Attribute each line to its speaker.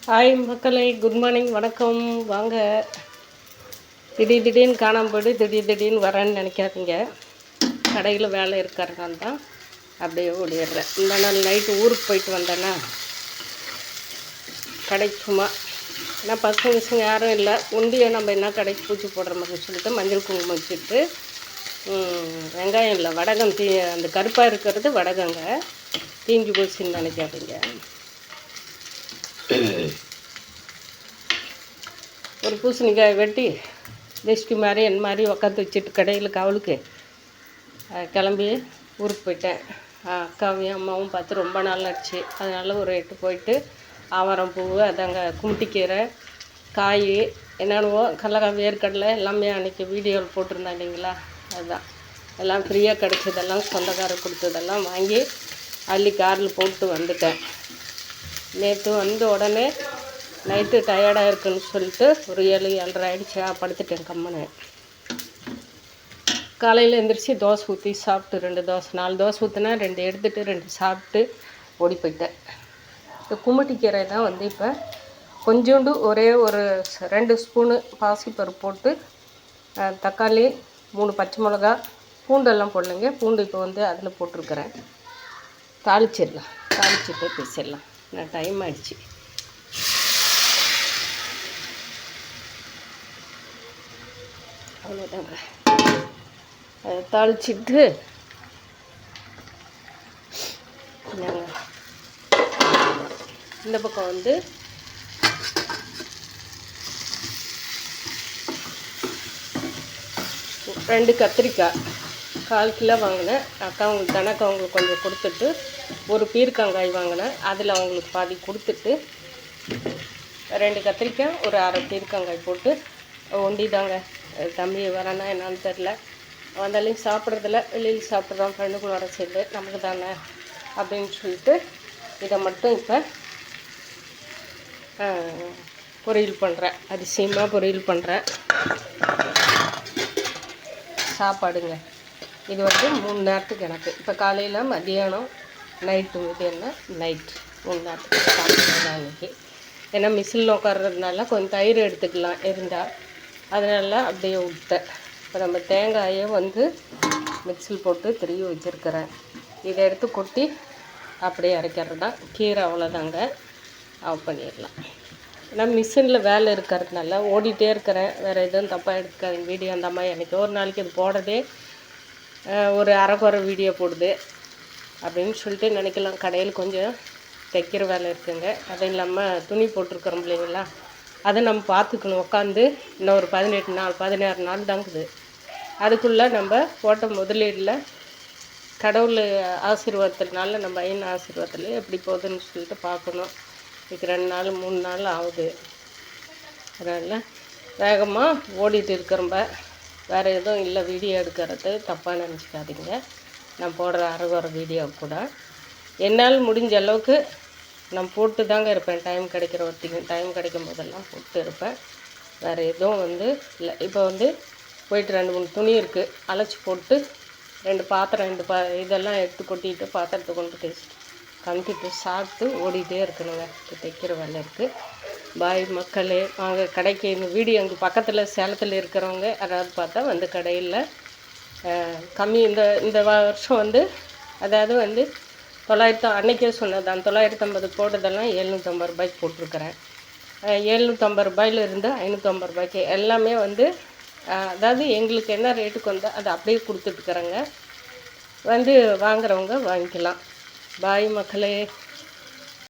Speaker 1: Hi மக்களே, good morning, வணக்கம். வாங்க. திடீர்னு காணாமல் போய்ட்டு திடீர்னு வரேன்னு நினைக்காதீங்க. கடையில் வேலை இருக்கிறதுனால தான் அப்படியே ஓடிடுறேன். இந்த நாள் நைட்டு ஊருக்கு போயிட்டு வந்தேன்னா கடைக்கு சும்மா ஏன்னா பசங்க யாரும் இல்லை. உண்டியை நம்ம என்ன கடைக்கு பூச்சி போடுற மாதிரி சொல்லிட்டு மஞ்சள் குங்குமம் வச்சுட்டு வெங்காயம் இல்லை வடகம் அந்த கருப்பாக இருக்கிறது வடகங்க தீஞ்சு போச்சுன்னு நினைக்காதீங்க. ஒரு பூசணிக்காய் வெட்டி ஜெஸ்டி மாதிரி என் மாதிரி உக்காந்து வச்சுட்டு கடையில் கவலுக்கு கிளம்பி ஊருக்கு போயிட்டேன். அக்காவையும் அம்மாவும் பார்த்து ரொம்ப நாள் ஆச்சு. அதனால் ஒரு எட்டு போயிட்டு ஆவாரம் பூ அதாங்க குமுட்டிக்கீரை காய் என்னென்னவோ கடலக்காய் வேர்க்கடலை எல்லாமே அன்றைக்கி வீடியோவில் போட்டிருந்தேன் இல்லைங்களா. அதுதான் எல்லாம் ஃப்ரீயாக கிடச்சதெல்லாம் சொந்தக்காரர் கொடுத்ததெல்லாம் வாங்கி அள்ளி காரில் போட்டு வந்துட்டேன். நேற்று வந்து உடனே நைட்டு டயர்டாக இருக்குன்னு சொல்லிட்டு ஒரு 7:30 ஆகிடுச்சு. படுத்துட்டேன் கம்மனு. காலையில் எழுந்திரிச்சி தோசை ஊற்றி சாப்பிட்டு 2 தோசை 4 தோசை ஊற்றினா 2 எடுத்துகிட்டு 2 சாப்பிட்டு ஓடி போயிட்டேன். இந்த குமுட்டிக்கீரை தான் வந்து இப்போ கொஞ்சோண்டு ஒரே ஒரு 2 ஸ்பூனு பாசிப்பருப்பு போட்டு தக்காளி 3 பச்சை மிளகா பூண்டெல்லாம் போடலைங்க. பூண்டு இப்போ வந்து அதில் போட்டிருக்கிறேன். தாளிச்சிட்டு பேசிடலாம். நான் டைம் ஆகிடுச்சு. அவ்வளோதாங்க. அதை தாளிச்சிட்டு இந்த பக்கம் வந்து ரெண்டு கத்திரிக்காய் 1/4 கிலோ வாங்கினேன். தனக்கு அவங்களுக்கு கொஞ்சம் கொடுத்துட்டு ஒரு பீர்க்கங்காய் வாங்கினேன். அதில் அவங்களுக்கு பாதி கொடுத்துட்டு 2 கத்திரிக்காய் ஒரு 1/2 பீர்க்கங்காய் போட்டு ஒண்டிதாங்க. தம்பி வரானா என்னான்னு தெரில. வந்தாலையும் சாப்பிட்றதில்ல, வெளியில் சாப்பிட்றோம் ஃப்ரெண்டுகளோட சேர்ந்து நமக்கு தானே அப்படின்னு சொல்லிட்டு இதை மட்டும் இப்போ பொரியல் பண்ணுறேன். அதிசயமாக பொரியல் பண்ணுறேன். சாப்பாடுங்க இது வந்து 3 நேரத்துக்கு எனக்கு. இப்போ காலையில் மதியானம் நைட்டு மதியானம் நைட் 3 நேரத்துக்கு சாப்பிட்றேன் அன்றைக்கி. ஏன்னா மிஷினில் உட்கார்றதுனால கொஞ்சம் தயிர் எடுத்துக்கலாம் இருந்தால், அதனால அப்படியே விட்டேன். இப்போ நம்ம தேங்காயை வந்து மிக்சியில் போட்டு திருவி வச்சுருக்கிறேன். இதை எடுத்து கொட்டி அப்படியே அரைக்கிறது தான். கீரை அவ்வளோதாங்க. ஆஃப் பண்ணிடலாம். ஏன்னா மிஷினில் வேலை இருக்கிறதுனால ஓடிட்டே இருக்கிறேன். வேறு எதுவும் தப்பாக எடுக்காதீங்க. வீடியோ அந்த மாதிரி எனக்கு ஒரு நாளைக்கு இது போடுறதே ஒரு அரைக்குறை வீடியோ போடுது அப்படின்னு சொல்லிட்டு நினைக்கலாம். கடையில் கொஞ்சம் தைக்கிற வேலை இருக்குங்க. அது இல்லாமல் துணி போட்டிருக்கிறோம் இல்லைங்களா, அதை நம்ம பார்த்துக்கணும். உட்காந்து இன்னும் ஒரு 16 நாள் தாங்குது. அதுக்குள்ளே நம்ம போட்ட முதலீடில் கடவுள் ஆசீர்வாதத்தினால நம்ம ஐயன் ஆசீர்வாதத்தில் எப்படி போகுதுன்னு சொல்லிட்டு பார்க்கணும். இதுக்கு 2 நாள் 3 நாள் ஆகுது. அதனால் வேகமாக ஓடிட்டு இருக்கிறம்ப. வேறு எதுவும் இல்லை வீடியோ எடுக்கிறது தப்பாக நினச்சிக்காதீங்க. நான் போடுற அரைகுறை வீடியோ கூட என்னால் முடிஞ்ச அளவுக்கு நான் போட்டு தாங்க இருப்பேன். டைம் கிடைக்கிற ஒருத்திக்கும் டைம் கிடைக்கும் போதெல்லாம் போட்டு இருப்பேன். வேறு எதுவும் வந்து இல்லை. இப்போ வந்து போயிட்டு 2-3 துணி இருக்குது, அழைச்சி போட்டு 2 பாத்திரம் இதெல்லாம் எடுத்து கொட்டிட்டு பாத்திரத்தை கொண்டு டேஸ்ட் கமிட்டிட்டு சாப்பிட்டு ஓடிட்டே இருக்கணுங்க. தைக்கிற வேலை இருக்குது. பாய் மக்களே, வாங்க கடைக்கு. இந்த வீடியோ எங்கள் பக்கத்தில் சேலத்தில் இருக்கிறவங்க யாராவது பார்த்தா வந்து கடையில் கம்மி இந்த வருஷம் வந்து அதாவது வந்து 900 அன்றைக்கே சொன்னதான் 950 போட்டதெல்லாம் 750 ரூபாய்க்கு போட்டிருக்கிறேன். 750 ரூபாயிலிருந்து 550 ரூபாய்க்கு எல்லாமே வந்து அதாவது எங்களுக்கு என்ன ரேட்டுக்கு வந்தோ அதை அப்படியே கொடுத்துட்டுருக்குறேங்க. வந்து வாங்குறவங்க வாங்கிக்கலாம். பாய் மக்களே.